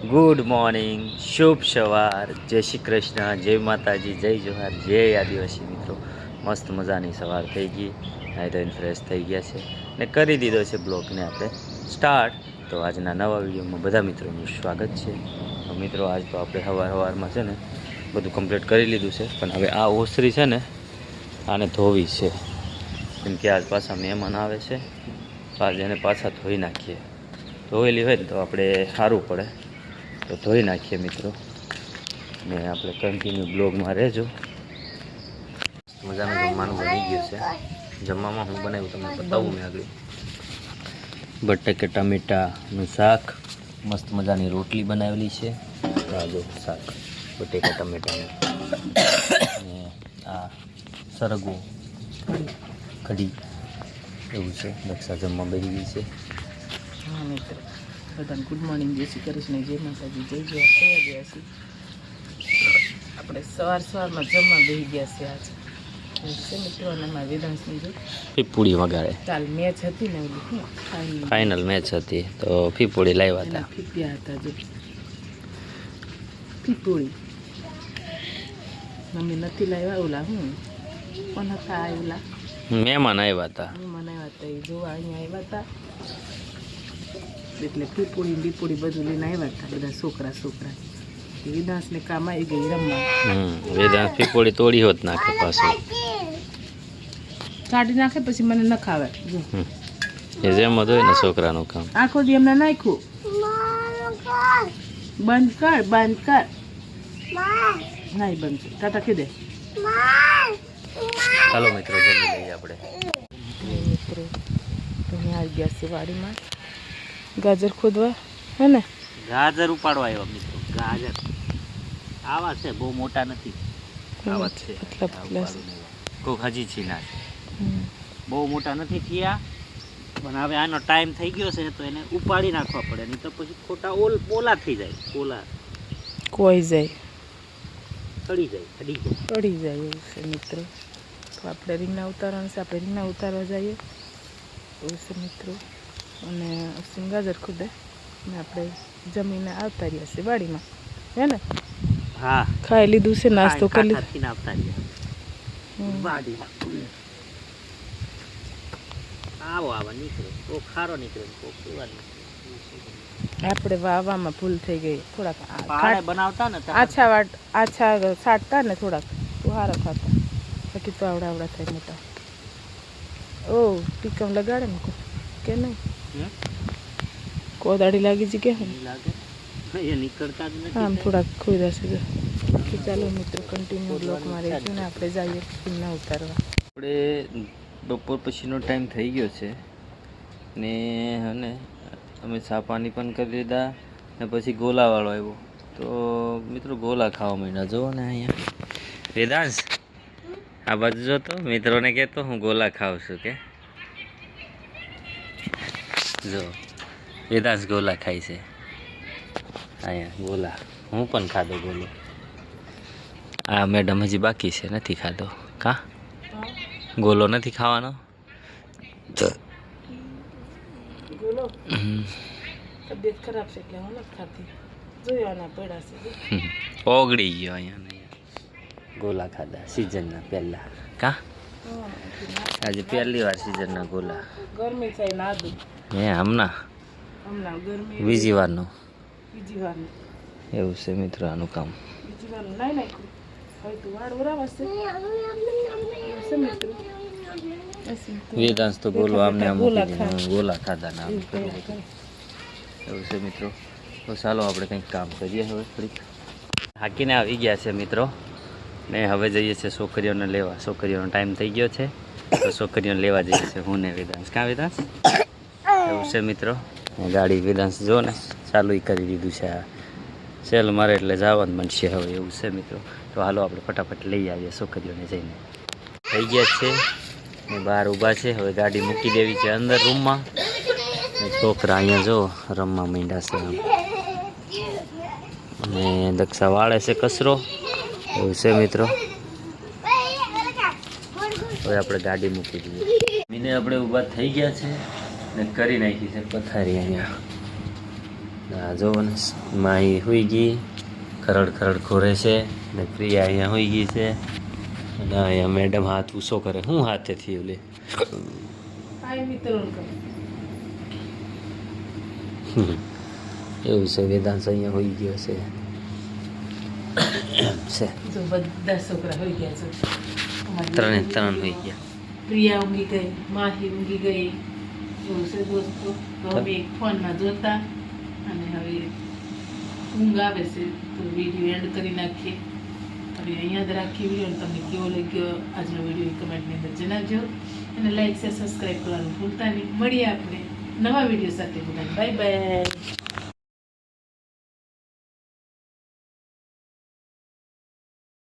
Good morning, શુભ સવાર, જય શ્રી કૃષ્ણ, જય માતાજી, જય જોહાર, જય આદિવાસી મિત્રો. મસ્ત મજાની સવાર થઈ ગઈ, નાઈ ધોઈને ફ્રેશ થઈ ગયા છે ને કરી દીધો છે બ્લોગને આપણે સ્ટાર્ટ. તો આજના નવા વિડીયોમાં બધા મિત્રોનું સ્વાગત છે. તો મિત્રો આજ તો આપણે સવારમાં છે ને બધું કમ્પ્લીટ કરી લીધું છે, પણ હવે આ ઓસરી છે ને આને ધોવી છે, કેમ કે આજ પાછા મહેમાન આવે છે. તો આજે એને પાછા ધોઈ નાખીએ. ધોયેલી હોય ને તો આપણે સારું પડે, તો ધોઈ નાખીએ મિત્રો. ને આપણે કન્ટિન્યુ બ્લોગમાં રહેજો. મજાનું જમવાનું બની ગયું છે. જમવામાં હું બનાવ્યું તમને બતાવું મેં આગળ. બટાકા ટમેટાનું શાક, મસ્ત મજાની રોટલી બનાવેલી છે. જો શાક બટાકા ટમેટાનું, ને આ સરગવો કઢી એવું છે. દક્ષા જમવા બેસી ગઈ છે. હા મિત્રો, બધાને ગુડ મોર્નિંગ, જય શ્રી કૃષ્ણ, જય માતાજી, જય જોહાર, જય આદિવાસી. આપણે સવારમાં જમવા બેસી ગયા છે આજે છે મિત્રો. અને અમારા વેદાંશની જો ફીપુડી વગાડે. કાલ મેચ હતી ને, ઓલી ફાઇનલ મેચ હતી તો ફીપુડી લાવ્યા હતા. ફીપ્યા હતા જો ફીપુડી. મમ્મી નથી લાવ્યા. ઓલા કોણ હતા ઓલા મહેમાન આવ્યા હતા. મહેમાન આવ્યા હતા, એ જોવા અહીંયા આવ્યા હતા. એટલે પીપુડી બીપુડી બધું લઈને આવ્યા હતા બધા છોકરા. વેદાંશને કામ આવી ગઈ રમવા. વેદાંશ પીપોળી તોડી હોત નાખે પાછું, કાઢી નાખે પછી મને ન ખાવે. જો એ જેમ જ હોય ને છોકરાનું કામ. આખો દી એમને નાખ્યું. બંધ કર નહીં બંધ કર. ટાટા કીધે. ચાલો મિત્રો જમી લઈએ આપણે. મિત્રો તમે આવી ગયા છે વાડીમાં ગાજર ખોદવા, હે ને? ગાજર ઉપાડવા આવ્યા મિત્રો. ગાજર આવા છે, બહુ મોટા નથી. આવા છે, કોક હજી છીના છે, બહુ મોટા નથી થયા. પણ હવે આનો ટાઈમ થઈ ગયો છે તો એને ઉપાડી નાખવા પડે, નહીં તો પછી ખોટા ઓલા થઈ જાય. ઓલા કોઈ જાય, ચડી જાય એવું છે મિત્રો. તો આપણે રીંગણા ઉતારવાનું છે, આપણે રીંગણા ઉતારવા જઈએ એવું છે મિત્રો. અને ગાજર ખુદે ને આપણે જમીને આવતા રહ્યા છે વાડીમાં, હે ને? હા, ખાઈ લીધું છે, નાસ્તો કરી લીધો. આપણે વાવવામાં ભૂલ થઈ ગઈ. થોડાક બનાવતા ને આછા સાટતા ને થોડાક તો સારા થતા. બાકી તો આવડા થાય મોટા. ઓ ટીકમ લગાડે ને કે નહીં? કોદાળી લાગી છે કે આમ થોડાક ખોઈ જશે. ચાલો મિત્રો કન્ટિન્યુ બ્લોકમાં રહીશું ને આપણે જઈએ રીંગણા ઉતારવા. આપણે બપોર પછીનો ટાઈમ થઈ ગયો છે ને અને અમે ચા પાણી પણ કરી લીધા ને પછી ગોલાવાળો આવ્યો. તો મિત્રો ગોલા ખાવા માંડ્યા. જુઓ ને અહીંયા વેદાંશ આ બાજુ જોતો, મિત્રોને કહેતો હું ગોલા ખાઉં છું કે જો વેદાંશ ગોલા ખાય છે. અહીંયા ગોલા હું પણ ખાધો ગોલો. આ મેડમ હજી બાકી છે, નથી ખાધો. કા ગોલો નથી ખાવાનો? તબિયત ખરાબ છે એટલે હું નથી ખાતી. જોયાના પડ્યા છે, ઓગળી ગયો. અહીંયા ગોલા ખાધા સિઝનના પહેલા. કા આજે પહેલી વાર સિઝનના ગોલા. ગરમી થાય ના દઉં હે હમણાં ગરમી બીજી વારનું બીજી વાર એવું છે મિત્રો આનું કામ. બીજી વાર નાઈ નાખ્યું. હવે તું વાળ ઉરાવશે મિત્રો. વેદાંશ તો ગોલો આમને આમ ગોલા ખાધા ના એવું છે મિત્રો. તો ચાલો આપણે કંઈક કામ કરીએ. હવે થોડીક હાકીને આવી ગયા છે મિત્રો, ને હવે જઈએ છીએ છોકરીઓને લેવા. છોકરીઓનો ટાઈમ થઈ ગયો છે તો છોકરીઓને લેવા જઈએ છીએ હું ને વેદાંશ. કાં વેદાંશ? એવું છે મિત્રો. ગાડી વેદાંશ જો ને ચાલુ કરી દીધું છે. આ સેલ મારે એટલે જવાનું બનશે હવે, એવું છે મિત્રો. તો હાલો આપણે ફટાફટ લઈ આવીએ છોકરીઓને જઈને. થઈ ગયા છે ને બહાર ઊભા છે. હવે ગાડી મૂકી દેવી છે અંદર રૂમમાં. ને છોકરા અહીંયા જો રમવા માંડ્યા છે આમ. અને દક્ષા વાળે છે કચરો, એવું છે મિત્રો. હવે આપણે ગાડી મૂકી દઈએ. મીને આપણે ઊભા થઈ ગયા છે ને કરી નાખી છે પથારી અહીંયા. આ જો ને માહી હોઈ ગઈ, ખરડ ખરડ ખોરે છે ને પ્રિયા અહીંયા હોઈ ગઈ છે અને અહીંયા મેડમ હાથ ઊંચો કરે. હું હાથેથી ઓલે હાય મિત્રો એવું છે. વેદાંશ અહીંયા હોઈ ગયો છે. છે જો બધા છોકરા હોઈ ગયા છે. ત્રણે ત્રણ હોઈ ગયા. પ્રિયા ઊંઘી ગઈ, માહી ઊંઘી ગઈ. એવું છે દોસ્તો. તો હવે ફોનમાં જોતા અને હવે ઊંઘ આવે છે તો વિડીયો એન્ડ કરી નાખીએ. હવે અહીંયા જ રાખીએ વિડીયો. તમને કેવો લાગ્યો આજનો વિડીયો કમેન્ટની અંદર જણાવજો અને લાઈક શેર સબસ્ક્રાઈબ કરવાનું ભૂલતા નહીં. મળીએ આપણે નવા વિડીયો સાથે. બધાને બાય બાય.